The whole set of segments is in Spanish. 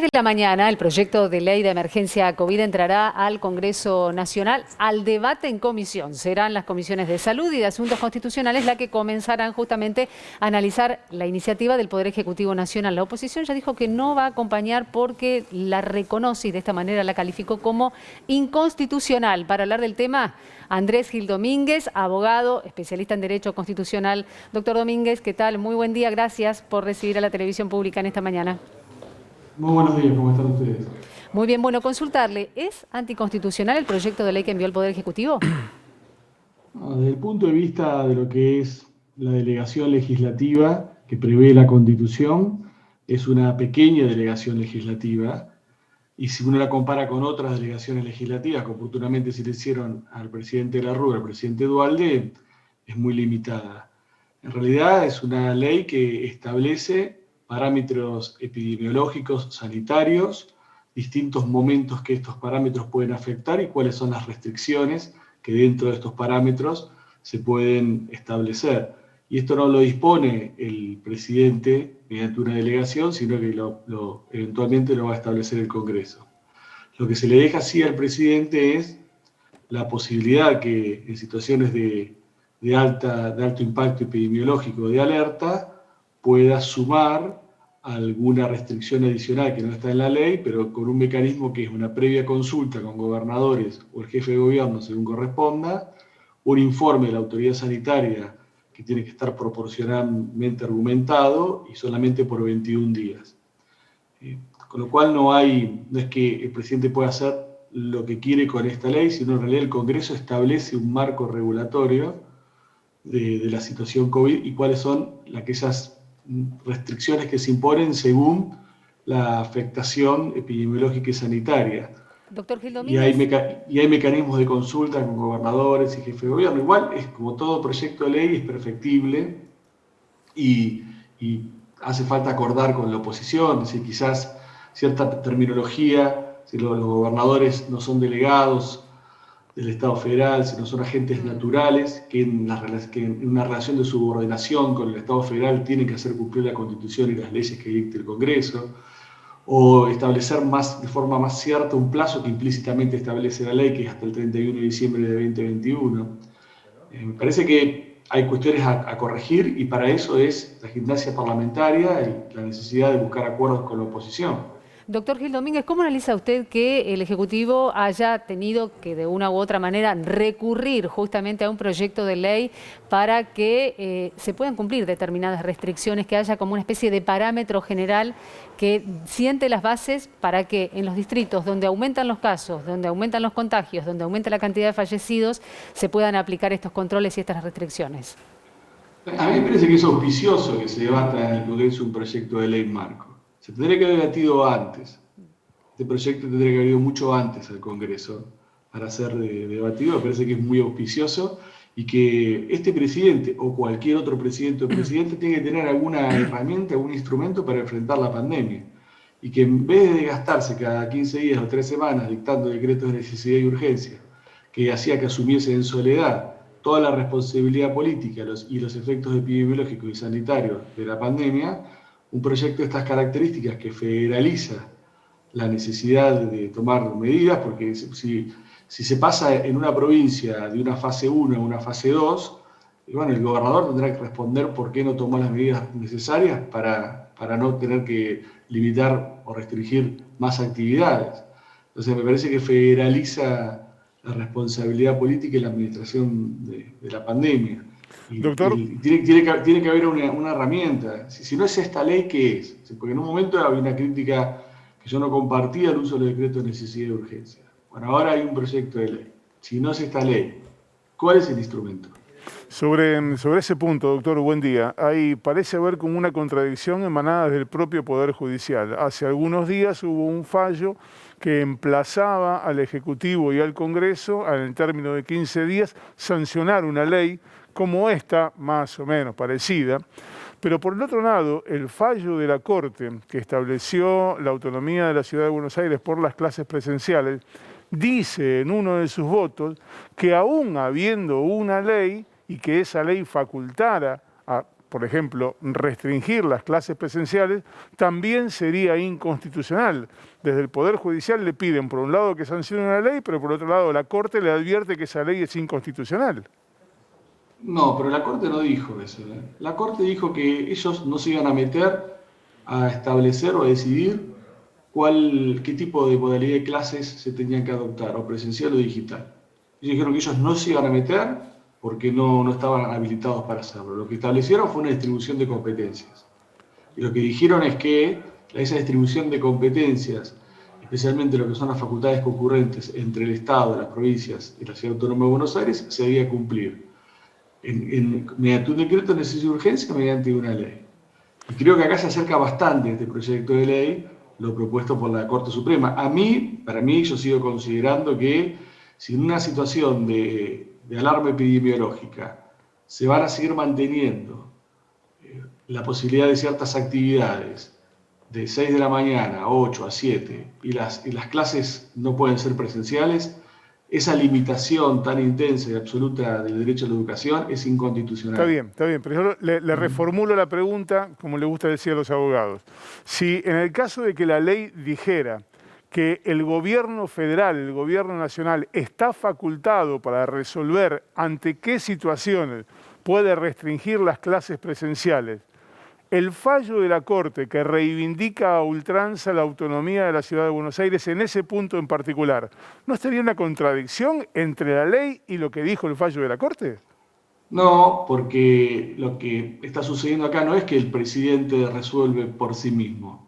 de la mañana, el proyecto de ley de emergencia COVID entrará al Congreso Nacional al debate en comisión. Serán las comisiones de Salud y de Asuntos Constitucionales las que comenzarán justamente a analizar la iniciativa del Poder Ejecutivo Nacional. La oposición ya dijo que no va a acompañar porque la reconoce y de esta manera la calificó como inconstitucional. Para hablar del tema, Andrés Gil Domínguez, abogado, especialista en Derecho Constitucional. Doctor Domínguez, ¿qué tal? Muy buen día, gracias por recibir a la televisión pública en esta mañana. Muy buenos días, ¿cómo están ustedes? Muy bien, bueno, consultarle, ¿es anticonstitucional el proyecto de ley que envió el Poder Ejecutivo? Desde el punto de vista de lo que es la delegación legislativa que prevé la Constitución, es una pequeña delegación legislativa y si uno la compara con otras delegaciones legislativas que oportunamente se le hicieron al presidente de la Rúa, al presidente Duhalde, es muy limitada. En realidad es una ley que establece parámetros epidemiológicos, sanitarios, distintos momentos que estos parámetros pueden afectar y cuáles son las restricciones que dentro de estos parámetros se pueden establecer. Y esto no lo dispone el presidente mediante una delegación, sino que eventualmente lo va a establecer el Congreso. Lo que se le deja así al presidente es la posibilidad que en situaciones de alto impacto epidemiológico, de alerta, pueda sumar alguna restricción adicional que no está en la ley, pero con un mecanismo que es una previa consulta con gobernadores o el jefe de gobierno, según corresponda, un informe de la autoridad sanitaria que tiene que estar proporcionalmente argumentado y solamente por 21 días. Con lo cual no es que el presidente pueda hacer lo que quiere con esta ley, sino en realidad el Congreso establece un marco regulatorio de la situación COVID y cuáles son aquellas restricciones que se imponen según la afectación epidemiológica y sanitaria. Doctor Gil Y hay Domínguez. mecanismos de consulta con gobernadores y jefes de gobierno. Igual, es como todo proyecto de ley, es perfectible y hace falta acordar con la oposición, si quizás cierta terminología, si los gobernadores no son delegados del Estado federal, si no son agentes naturales, que en una relación de subordinación con el Estado federal tienen que hacer cumplir la Constitución y las leyes que dicte el Congreso, o establecer de forma más cierta un plazo que implícitamente establece la ley, que es hasta el 31 de diciembre de 2021. Me parece que hay cuestiones a corregir y para eso es la gimnasia parlamentaria y la necesidad de buscar acuerdos con la oposición. Doctor Gil Domínguez, ¿cómo analiza usted que el Ejecutivo haya tenido que de una u otra manera recurrir justamente a un proyecto de ley para que se puedan cumplir determinadas restricciones, que haya como una especie de parámetro general que siente las bases para que en los distritos donde aumentan los casos, donde aumentan los contagios, donde aumenta la cantidad de fallecidos, se puedan aplicar estos controles y estas restricciones? A mí me parece que es auspicioso que se debata en el Congreso un proyecto de ley marco. Se tendría que haber debatido antes. Este proyecto tendría que haber ido mucho antes al Congreso para ser debatido. Me parece que es muy auspicioso y que este presidente o cualquier otro presidente o presidente tiene que tener alguna herramienta, algún instrumento para enfrentar la pandemia. Y que en vez de gastarse cada 15 días o 3 semanas dictando decretos de necesidad y urgencia, que hacía que asumiese en soledad toda la responsabilidad política y los efectos epidemiológicos y sanitarios de la pandemia, un proyecto de estas características que federaliza la necesidad de tomar medidas, porque si se pasa en una provincia de una fase 1 a una fase 2, bueno, el gobernador tendrá que responder por qué no tomó las medidas necesarias para no tener que limitar o restringir más actividades. Entonces me parece que federaliza la responsabilidad política y la administración de la pandemia. Doctor, Tiene que haber una herramienta. Si no es esta ley, ¿qué es? Porque en un momento había una crítica que yo no compartía el uso del decreto de necesidad y urgencia. Bueno, ahora hay un proyecto de ley. Si no es esta ley, ¿cuál es el instrumento? sobre ese punto, doctor, buen día. Parece haber como una contradicción emanada del propio Poder Judicial. Hace algunos días hubo un fallo que emplazaba al Ejecutivo y al Congreso, en el término de 15 días, sancionar una ley como esta, más o menos parecida. Pero por el otro lado, el fallo de la Corte, que estableció la autonomía de la Ciudad de Buenos Aires por las clases presenciales, dice en uno de sus votos que aún habiendo una ley y que esa ley facultara por ejemplo, restringir las clases presenciales, también sería inconstitucional. Desde el Poder Judicial le piden, por un lado, que sancione una ley, pero por otro lado, la Corte le advierte que esa ley es inconstitucional. No, pero la Corte no dijo eso, ¿eh? La Corte dijo que ellos no se iban a meter a establecer o a decidir qué tipo de modalidad de clases se tenían que adoptar, o presencial o digital. Ellos dijeron que ellos no se iban a meter porque no estaban habilitados para hacerlo. Lo que establecieron fue una distribución de competencias. Y lo que dijeron es que esa distribución de competencias, especialmente lo que son las facultades concurrentes entre el Estado, las provincias y la Ciudad Autónoma de Buenos Aires, se debía cumplir mediante un decreto de necesidad de urgencia, mediante una ley. Y creo que acá se acerca bastante este proyecto de ley, lo propuesto por la Corte Suprema. Para mí, yo sigo considerando que si en una situación de alarma epidemiológica se van a seguir manteniendo la posibilidad de ciertas actividades de 6 de la mañana a 8, a 7, y las clases no pueden ser presenciales, esa limitación tan intensa y absoluta del derecho a la educación es inconstitucional. Está bien, pero yo le reformulo la pregunta, como le gusta decir a los abogados. Si en el caso de que la ley dijera que el gobierno federal, el gobierno nacional, está facultado para resolver ante qué situaciones puede restringir las clases presenciales, el fallo de la Corte que reivindica a ultranza la autonomía de la Ciudad de Buenos Aires en ese punto en particular, ¿no estaría una contradicción entre la ley y lo que dijo el fallo de la Corte? No, porque lo que está sucediendo acá no es que el presidente resuelve por sí mismo.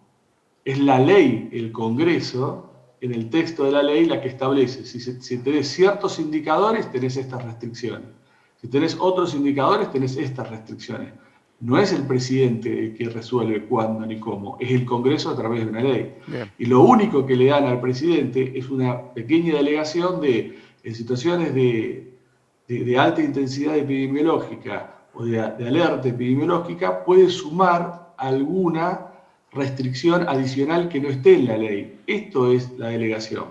Es la ley, el Congreso, en el texto de la ley, la que establece. Si tenés ciertos indicadores, tenés estas restricciones. Si tenés otros indicadores, tenés estas restricciones. No es el presidente el que resuelve cuándo ni cómo, es el Congreso a través de una ley. Bien. Y lo único que le dan al presidente es una pequeña delegación en situaciones de alta intensidad epidemiológica o de alerta epidemiológica, puede sumar alguna restricción adicional que no esté en la ley. Esto es la delegación.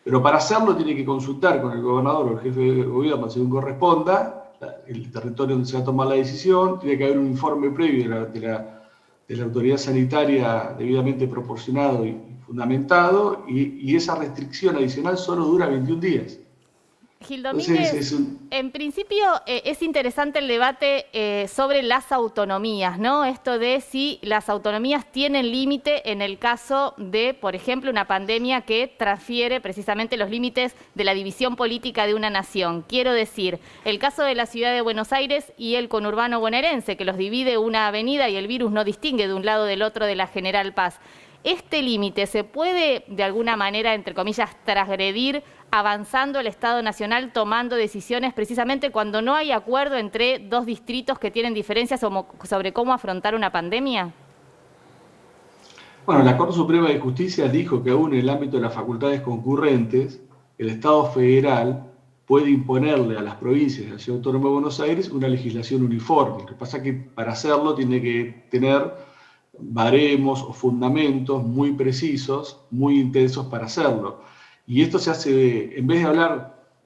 Pero para hacerlo tiene que consultar con el gobernador o el jefe de gobierno según corresponda, el territorio donde se va a tomar la decisión, tiene que haber un informe previo de la autoridad sanitaria debidamente proporcionado y fundamentado, y esa restricción adicional solo dura 21 días. Gil Domínguez, en principio es interesante el debate sobre las autonomías, ¿no? Esto de si las autonomías tienen límite en el caso de, por ejemplo, una pandemia que transfiere precisamente los límites de la división política de una nación. Quiero decir, el caso de la Ciudad de Buenos Aires y el conurbano bonaerense, que los divide una avenida y el virus no distingue de un lado del otro de la General Paz. ¿Este límite se puede, de alguna manera, entre comillas, transgredir avanzando el Estado Nacional, tomando decisiones precisamente cuando no hay acuerdo entre dos distritos que tienen diferencias sobre cómo afrontar una pandemia? Bueno, la Corte Suprema de Justicia dijo que aún en el ámbito de las facultades concurrentes, el Estado federal puede imponerle a las provincias de la Ciudad Autónoma de Buenos Aires una legislación uniforme. Lo que pasa es que para hacerlo tiene que tener baremos o fundamentos muy precisos, muy intensos para hacerlo. Y esto se hace, en vez de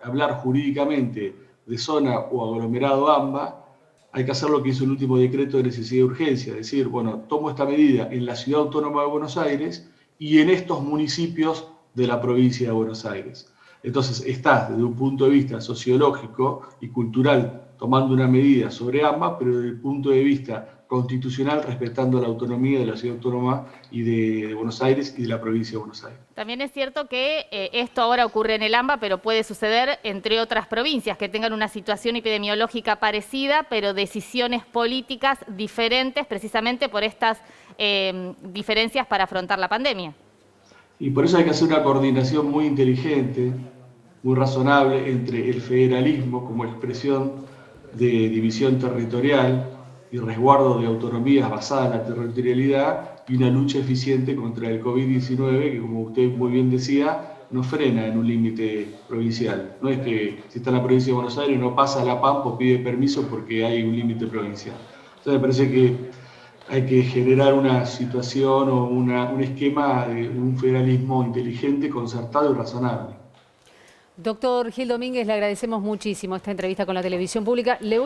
hablar jurídicamente de zona o aglomerado AMBA, hay que hacer lo que hizo el último decreto de necesidad de urgencia, es decir, bueno, tomo esta medida en la Ciudad Autónoma de Buenos Aires y en estos municipios de la provincia de Buenos Aires. Entonces, estás desde un punto de vista sociológico y cultural tomando una medida sobre AMBA, pero desde el punto de vista constitucional, respetando la autonomía de la Ciudad Autónoma y de Buenos Aires y de la provincia de Buenos Aires. También es cierto que esto ahora ocurre en el AMBA, pero puede suceder entre otras provincias que tengan una situación epidemiológica parecida, pero decisiones políticas diferentes precisamente por estas diferencias para afrontar la pandemia. Y por eso hay que hacer una coordinación muy inteligente, muy razonable entre el federalismo como expresión de división territorial y resguardo de autonomías basadas en la territorialidad y una lucha eficiente contra el COVID-19 que, como usted muy bien decía, no frena en un límite provincial. No es que si está en la provincia de Buenos Aires no pasa a La Pampa o pide permiso porque hay un límite provincial. Entonces me parece que hay que generar una situación o un esquema de un federalismo inteligente, concertado y razonable. Doctor Gil Domínguez, le agradecemos muchísimo esta entrevista con la televisión pública.